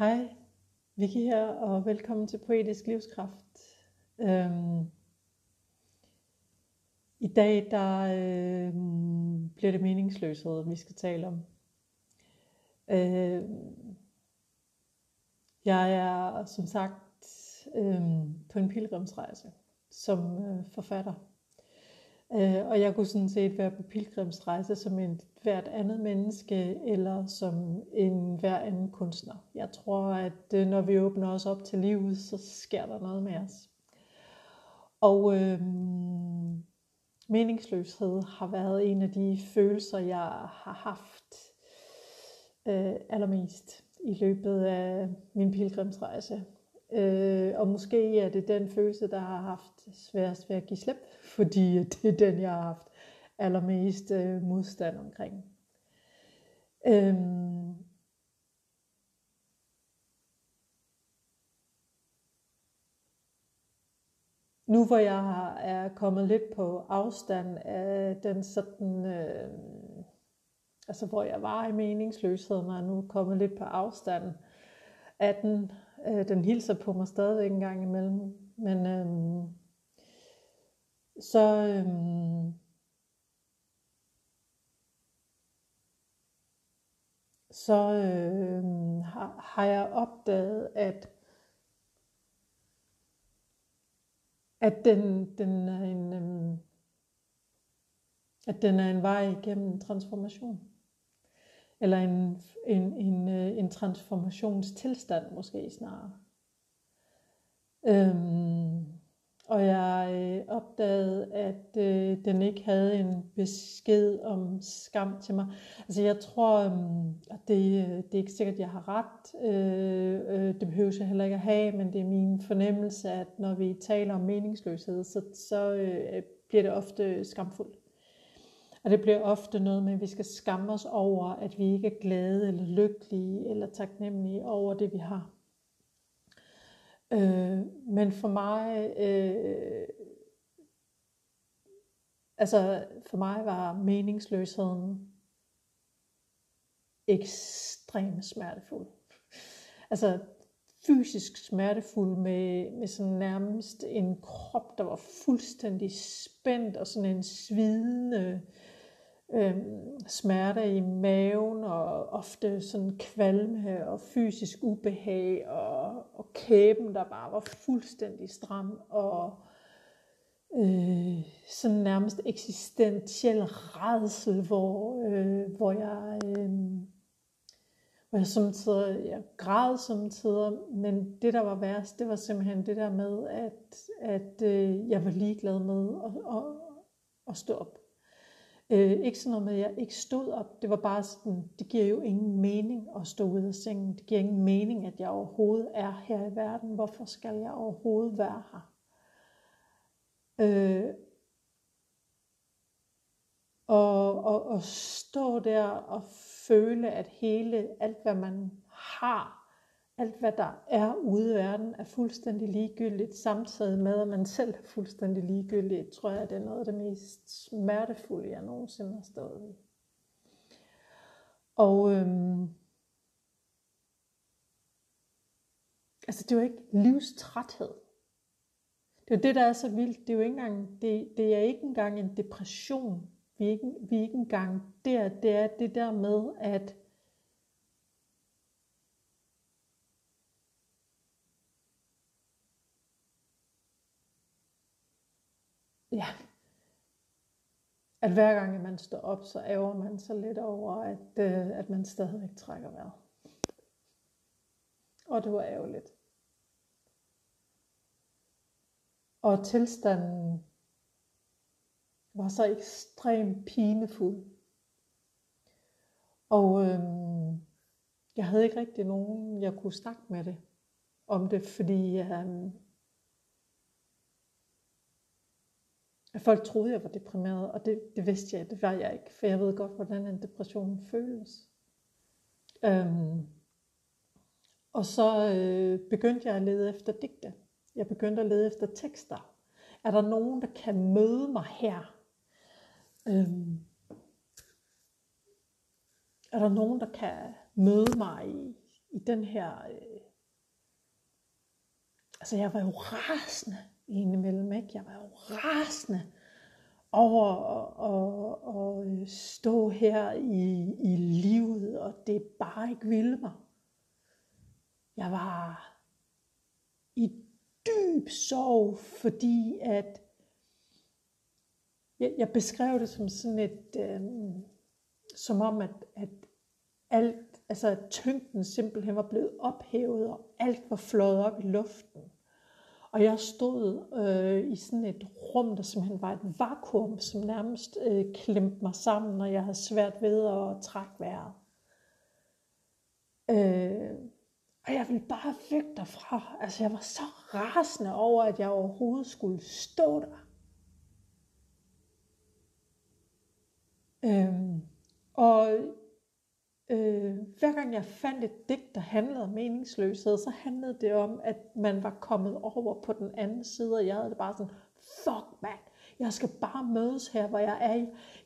Hej, Vicky her, og velkommen til Poetisk Livskraft. I dag bliver det meningsløshed, vi skal tale om. Jeg er som sagt på en pilgrimsrejse som forfatter. Og jeg kunne sådan set være på pilgrimsrejse som et hvert andet menneske, eller som en hver anden kunstner. Jeg tror, at når vi åbner os op til livet, så sker der noget med os. Og meningsløshed har været en af de følelser, jeg har haft allermest i løbet af min pilgrimsrejse. Og måske er det den følelse, der har haft sværest ved at give slip, fordi det er den, jeg har haft allermest modstand omkring. Nu hvor jeg er kommet lidt på afstand af den sådan, altså hvor jeg var i meningsløsheden, og nu er kommet lidt på afstand af den. Den hilser på mig stadigvæk en gang imellem, men har jeg opdaget, at den er en vej igennem transformation. Eller en transformationstilstand måske snarere. Og jeg opdagede, at den ikke havde en besked om skam til mig. Altså jeg tror, at det er ikke sikkert, at jeg har ret. Det behøver jeg heller ikke at have, men det er min fornemmelse, at når vi taler om meningsløshed, så bliver det ofte skamfuldt. Og det bliver ofte noget med, at vi skal skamme os over, at vi ikke er glade eller lykkelige eller taknemmelige over det, vi har. Men for mig var meningsløsheden ekstremt smertefuld. Altså fysisk smertefuld med sådan nærmest en krop, der var fuldstændig spændt og sådan en svidende smerter i maven og ofte sådan kvalme og fysisk ubehag og kæben, der bare var fuldstændig stram og sådan nærmest eksistentiel rædsel, hvor jeg samtidig, jeg græd samtidig, men det der var værst, det var simpelthen det der med, at jeg var ligeglad med at stå op. Ikke sådan noget med, at jeg ikke stod op. Det var bare sådan, det giver jo ingen mening at stå ud af sengen. Det giver ingen mening, at jeg overhovedet er her i verden. Hvorfor skal jeg overhovedet være her? Og stå der og føle, at alt hvad man har, alt hvad der er ude i verden, er fuldstændig ligegyldigt, samtidig med, at man selv er fuldstændig ligegyldigt, tror jeg, det er noget af det mest smertefulde, jeg nogensinde har stået i. Og altså det er jo ikke livstræthed. Det er jo det, der er så vildt. Det er jo ikke engang, det er ikke engang en depression. Vi er ikke engang der. Det er det der med, at ja, at hver gang man står op, så ærger man sig lidt over, at man stadigvæk trækker vejret. Og det var ærgerligt. Og tilstanden var så ekstremt pinefuld. Og jeg havde ikke rigtig nogen, jeg kunne snakke med det om det, fordi folk troede, jeg var deprimeret, og det vidste jeg, det var jeg ikke, for jeg ved godt, hvordan en depression føles. Og så begyndte jeg at lede efter digte. Jeg begyndte at lede efter tekster. Er der nogen, der kan møde mig her? Er der nogen, der kan møde mig i den her Altså jeg var jo rasende indimellem, ikke? Jeg var jo rasende over at stå her i livet, og det bare ikke ville mig. Jeg var i dyb sorg, fordi at jeg beskrev det som sådan et, som om at alt, altså at tyngden simpelthen var blevet ophævet, og alt var fløjet op i luften. Og jeg stod i sådan et rum, der simpelthen var et vakuum, som nærmest klemte mig sammen, når jeg havde svært ved at trække vejret. Og jeg ville bare væk derfra. Altså jeg var så rasende over, at jeg overhovedet skulle stå der. Hver gang jeg fandt et digt, der handlede om meningsløshed, så handlede det om, at man var kommet over på den anden side, og jeg havde det bare sådan, fuck mand, jeg skal bare mødes her, hvor jeg er.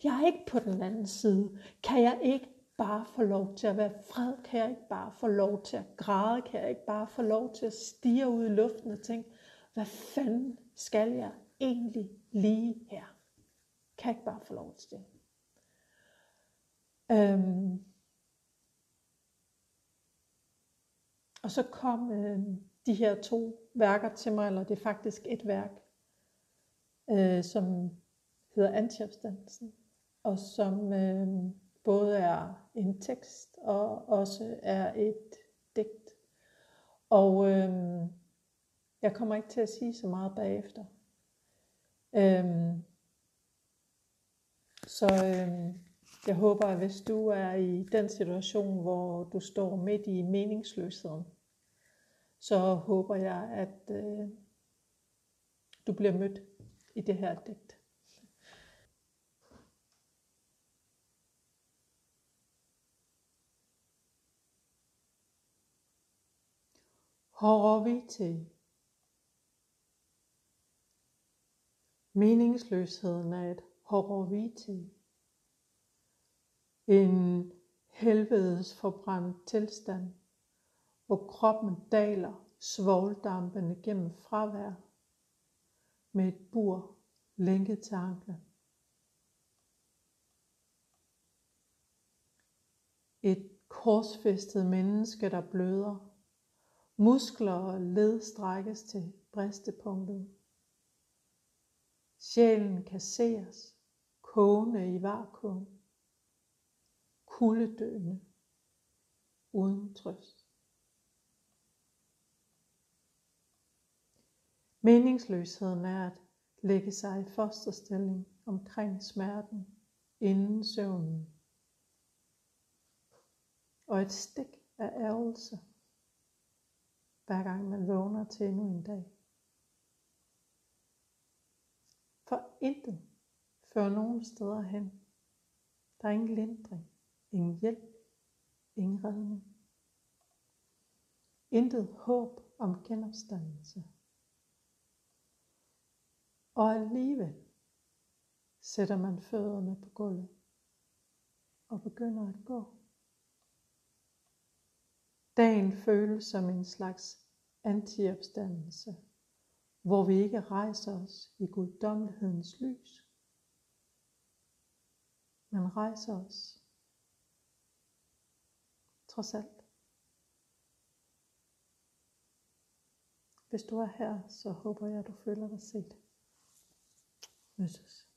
Jeg er ikke på den anden side. Kan jeg ikke bare få lov til at være fred? Kan jeg ikke bare få lov til at græde? Kan jeg ikke bare få lov til at stirre ud i luften og tænke, hvad fanden skal jeg egentlig lige her? Kan jeg ikke bare få lov til det? Og så kom de her 2 værker til mig, eller det er faktisk et værk, som hedder Antiopstandelsen, og som både er en tekst og også er et digt. Og jeg kommer ikke til at sige så meget bagefter. Jeg håber, at hvis du er i den situation, hvor du står midt i meningsløsheden, så håber jeg, at du bliver mødt i det her digt. Horror vitae. Meningsløsheden er et horror vitae. En helvedes forbrændt tilstand, hvor kroppen daler svovldampende gennem fravær med et bur lænket til anklen. Et korsfæstet menneske, der bløder. Muskler og led strækkes til bristepunktet. Sjælen kasseres, kogende i vakuum. Kuldedøende, uden trøst. Meningsløsheden er at lægge sig i fosterstilling omkring smerten inden søvnen. Og et stik af ærgelse, hver gang man vågner til endnu en dag. For intet fører nogen steder hen. Der er ingen lindring, ingen hjælp, ingen redning. Intet håb om genopstandelse. Og alligevel sætter man fødderne på gulvet og begynder at gå. Dagen føles som en slags antiopstandelse, hvor vi ikke rejser os i guddommelighedens lys, men rejser os trods alt. Hvis du er her, så håber jeg, at du føler dig set. Jesus.